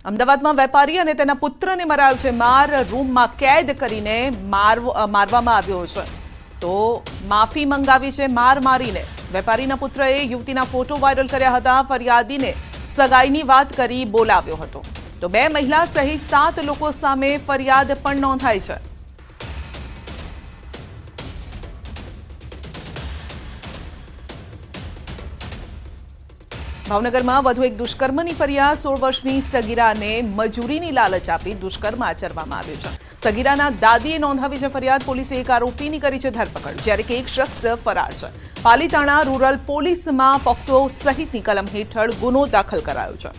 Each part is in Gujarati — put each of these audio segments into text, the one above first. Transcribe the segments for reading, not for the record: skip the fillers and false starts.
અમદાવાદમાં વેપારી અને તેના પુત્રને મરાયો છે માર. રૂમમાં કેદ કરીને મારવામાં આવ્યો છે. તો માફી મંગાવી છે માર મારીને. વેપારીના પુત્રએ યુવતીના ફોટો વાયરલ કર્યા હતા. ફરિયાદીને સગાઈની વાત કરી બોલાવ્યો હતો. તો 2 મહિલા સહિત 7 લોકો સામે ફરિયાદ પણ નોંધાઈ છે. ભાવનગરમાં વધુ એક દુષ્કર્મની ફરિયાદ. 16 વર્ષની સગીરાને મજૂરીની લાલચ આપી દુષ્કર્મ આચરવામાં આવ્યું છે. સગીરાના દાદીએ નોંધાવી છે ફરિયાદ. પોલીસે એક આરોપીની કરી છે ધરપકડ, જ્યારે કે એક શખ્સ ફરાર છે. પાલીતાણા રૂરલ પોલીસમાં પોક્સો સહિતની કલમ હેઠળ ગુનો દાખલ કરાયો છે.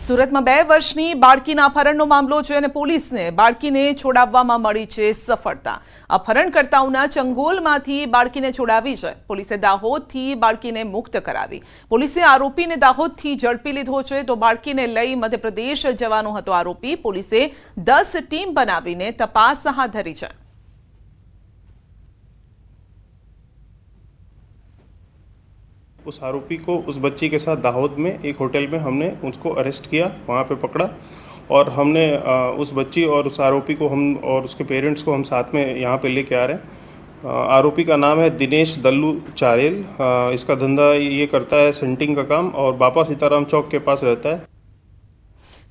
સુરતમાં 2 વર્ષની બાળકીના અપહરણનો મામલો છે અને પોલીસને બાળકીને છોડાવવામાં મળી છે સફળતા. અપહરણકર્તાઓના ચંગોલમાંથી બાળકીને છોડાવી છે. પોલીસે દાહોદથી બાળકીને મુક્ત કરાવી. પોલીસે આરોપીને દાહોદથી ઝડપી લીધો છે. તો બાળકીને લઈ મધ્યપ્રદેશ જવાનો હતો આરોપી. પોલીસે 10 ટીમ બનાવીને તપાસ હાથ ધરી છે. उस आरोपी को उस बच्ची के साथ दाहोद में एक होटल में हमने उसको अरेस्ट किया, वहाँ पे पकड़ा और हमने उस बच्ची और उस आरोपी को हम और उसके पेरेंट्स को हम साथ में यहाँ पे लेके आ रहे हैं। आरोपी का नाम है दिनेश दल्लू चारेल। इसका धंधा ये करता है सेंटिंग का काम और बापा सीताराम चौक के पास रहता है।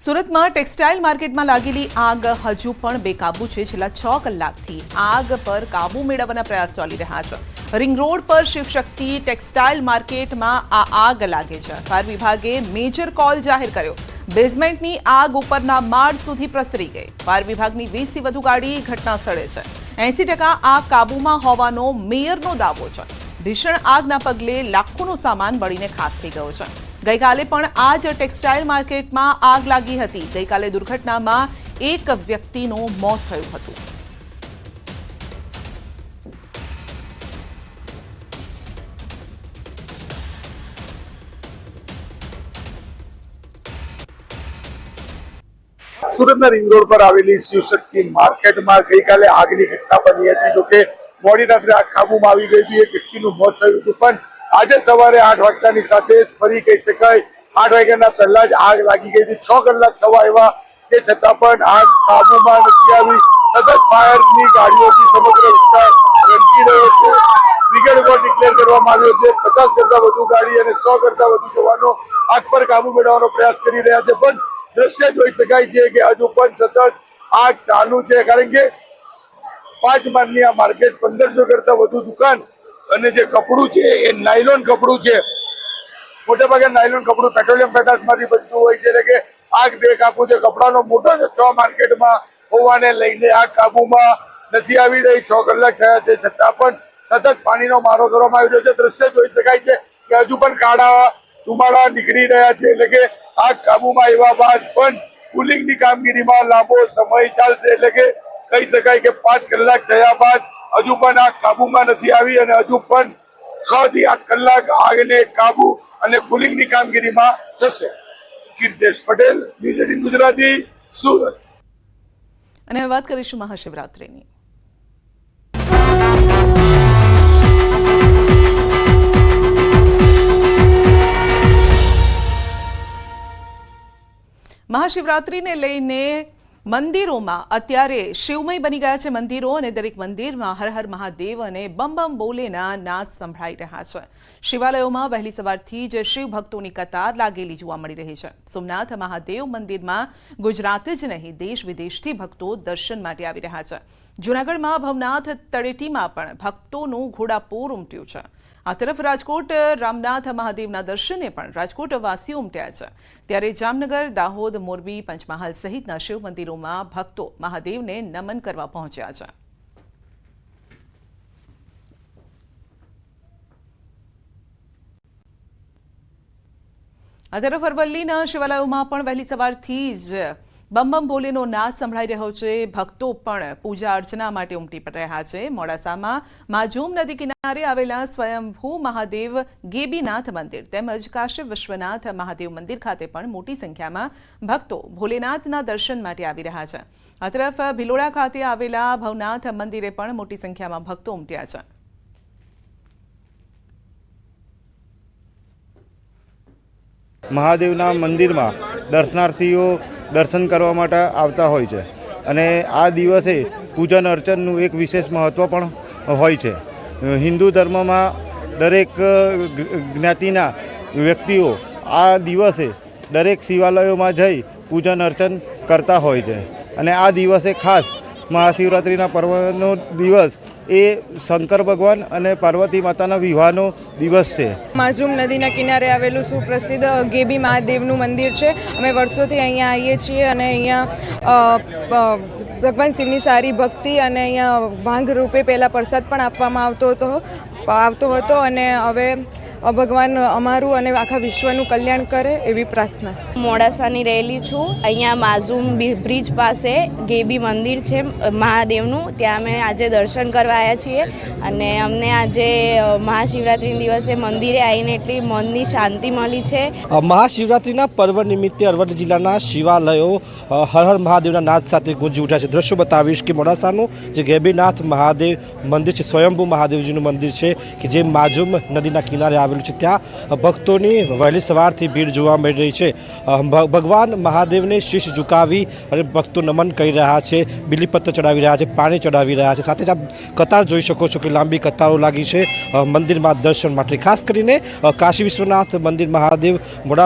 સુરતમાં ટેક્સટાઇલ માર્કેટમાં લાગેલી આગ હજુ પણ બેકાબુ છે. છેલ્લા 6 કલાકથી આગ પર કાબુ મેળવવાના પ્રયાસ ચાલી રહ્યા છે. રિંગ રોડ પર શિવશક્તિ ટેક્સટાઇલ માર્કેટમાં આ આગ લાગે છે. ફાયર વિભાગે મેજર કોલ જાહેર કર્યો. બેઝમેન્ટની આગ ઉપરના માળ સુધી પ્રસરી ગઈ. ફાયર વિભાગની 20 થી વધુ ગાડી ઘટના સ્થળે છે. 80% આગ કાબુમાં હોવાનો મેયરનો દાવો છે. ભીષણ આગના પગલે લાખોનો સામાન બળીને ખાખ થઈ ગયો છે. ગઈકાલે પણ આ જ ટેક્સટાઇલ માર્કેટમાં આગ લાગી હતી. ગઈકાલે દુર્ઘટનામાં એક વ્યક્તિનું મોત થયું હતું. સુરતના રિંગ રોડ પર આવેલી શિવશક્તિ માર્કેટમાં ગઈકાલે આગની ઘટના બની હતી. જોકે મોડી રાત્રે આગ કાબુમાં આવી ગઈ હતી. એક વ્યક્તિનું મોત થયું હતું, પણ આજે સવારે 8 વાગ્યાની સાથે ફરી કહી શકાય 8 વાગ્યાના પહેલા જ આગ લાગી ગઈ હતી. 6 કલાક થવા આવ્યા તે છતાં પણ આગ કાબુમાં નથી આવી. સતત ફાયરની ગાડીઓથી સમગ્ર વિસ્તાર રંકી રહ્યો છે. બ્રિગેડ ઉપર ડિક્લેર કરવામાં આવ્યો છે. 50 કરતા વધુ ગાડી અને 100 કરતા વધુ જવાનો આગ પર કાબુ મેળવવાનો પ્રયાસ કરી રહ્યા છે, પણ દ્રશ્ય જોઈ શકાય છે કે હજુ પણ સતત આગ ચાલુ છે. કારણ કે 5 માળની આ માર્કેટ 1500 કરતા વધુ દુકાન અને જે કપડું છે એ નાયલોન કપડું છે. મોટાભાગે નાયલોન કપડું પેટ્રોલિયમ પેટાસમાંથી બનતું હોય છે, એટલે કે આગ બેકાબુ છે. કપડાનો મોટો જથ્થો માર્કેટમાં હોવાને લઈને આગ કાબુમાં નથી આવી રહી. 6 કલાક થયા છે છતાં પણ સતત પાણીનો મારો કરવામાં આવી રહ્યો છે. દ્રશ્ય જોઈ શકાય છે કે હજુ પણ કાળા ધુમાડા નીકળી રહ્યા છે, એટલે કે આગ કાબુમાં આવ્યા બાદ પણ કુલિંગની કામગીરીમાં લાંબો સમય ચાલશે. એટલે કે કહી શકાય કે 5 કલાક થયા બાદ હજુ પણ આગ કાબુમાં નથી આવી અને હજુ પણ 6 થી 8 કલાક આગને કાબુ અને કુલિંગની કામગીરીમાં થશે. કીર્તેશ પટેલ, ન્યૂઝ 18 ગુજરાતી, સુરત. અને વાત કરીશું મહાશિવરાત્રિની. મહાશિવરાત્રિને લઈને મંદિરોમાં અત્યારે શિવમય બની ગયા છે મંદિરો, અને દરેક મંદિરમાં હર હર મહાદેવ અને બમ બમ બોલેના નાદ સંભળાઈ રહ્યા છે. શિવાલયોમાં વહેલી સવારથી જ શિવ ભક્તોની કતાર લાગેલી જોવા મળી રહી છે. સોમનાથ મહાદેવ મંદિરમાં ગુજરાત જ નહીં દેશ વિદેશથી ભક્તો દર્શન માટે આવી રહ્યા છે. જૂનાગઢમાં ભવનાથ તળેટીમાં પણ ભક્તોનું ઘોડાપૂર ઉમટ્યું છે. આ તરફ રાજકોટ રામનાથ મહાદેવના દર્શને પણ રાજકોટ વાસીઓ ઉમટ્યા છે. ત્યારે જામનગર, દાહોદ, મોરબી, પંચમહાલ સહિતના શિવ મંદિરોમાં ભક્તો મહાદેવને નમન કરવા પહોંચ્યા છે. આ તરફ અરવલ્લીના શિવાલયોમાં પણ વહેલી સવારથી જ બમ બમ ભોલેનો નાદ સંભળાઈ રહ્યો છે. ભક્તો પણ પૂજા અર્ચના માટે ઉમટી રહ્યા છે. મોડાસામાં માજૂમ નદી કિનારે આવેલા સ્વયંભૂ મહાદેવ ગેબીનાથ મંદિર તેમજ કાશી વિશ્વનાથ મહાદેવ મંદિર ખાતે પણ મોટી સંખ્યામાં ભક્તો ભોલેનાથના દર્શન માટે આવી રહ્યા છે. આ તરફ ભિલોડા ખાતે આવેલા ભવનાથ મંદિરે પણ મોટી સંખ્યામાં ભક્તો ઉમટ્યા છે. મહાદેવના મંદિરમાં દર્શનાર્થીઓ દર્શન કરવા માટે આવતા હોય છે અને આ દિવસે પૂજન અર્ચનનું એક વિશેષ મહત્ત્વ પણ હોય છે. હિન્દુ ધર્મમાં દરેક જ્ઞાતિના વ્યક્તિઓ આ દિવસે દરેક શિવાલયોમાં જઈ પૂજન અર્ચન કરતા હોય છે અને આ દિવસે ખાસ મહાશિવરાત્રિના પર્વનો દિવસ એ શંકર ભગવાન અને પાર્વતી માતાના વિવાહનો દિવસ છે. માઝૂમ નદીના કિનારે આવેલું સુપ્રસિદ્ધ ગેબી મહાદેવનું મંદિર છે. અમે વર્ષોથી અહીંયા આવીએ છીએ અને અહીંયા ભગવાન શિવની સારી ભક્તિ અને અહીંયા ભાંગ રૂપે પહેલાં પ્રસાદ પણ આપવામાં આવતો હતો અને હવે ભગવાન અમારું અને આખા વિશ્વનું કલ્યાણ કરે એવી પ્રાર્થના. મોડાસાની રહેલી છું. અહીંયા માઝૂમ બ્રિજ પાસે ગેબી મંદિર છે મહાદેવનું, ત્યાં અમે આજે દર્શન કરવા આવ્યા છીએ અને અમને આજે મહાશિવરાત્રિના દિવસે મંદિરે આવીને એટલી મનની શાંતિ મળી છે. મહાશિવરાત્રિના પર્વ નિમિત્તે અરવલ્લી જિલ્લાના શિવાલયો હર હર મહાદેવના નાદ સાથે ગુંજી ઉઠ્યા છે. દ્રશ્યો બતાવીશ કે મોડાસાનું જે ગેબીનાથ મહાદેવ મંદિર છે, સ્વયંભૂ મહાદેવજીનું મંદિર છે કે જે માઝૂમ નદીના કિનારે આવેલું છે. ત્યાં ભક્તોની વહેલી સવારથી ભીડ જોવા મળી રહી છે. ભગવાન મહાદેવને શીશ ઝુકાવી અને ભક્તો નમન કરી રહ્યા છે, બિલીપત્ર ચડાવી રહ્યા છે, પાણી ચડાવી રહ્યા છે. સાથે જ આપ કતાર જોઈ શકો છો કે લાંબી કતારો લાગી છે મંદિરમાં દર્શન માટે. ખાસ કરીને કાશી વિશ્વનાથ મંદિર મહાદેવ મોડા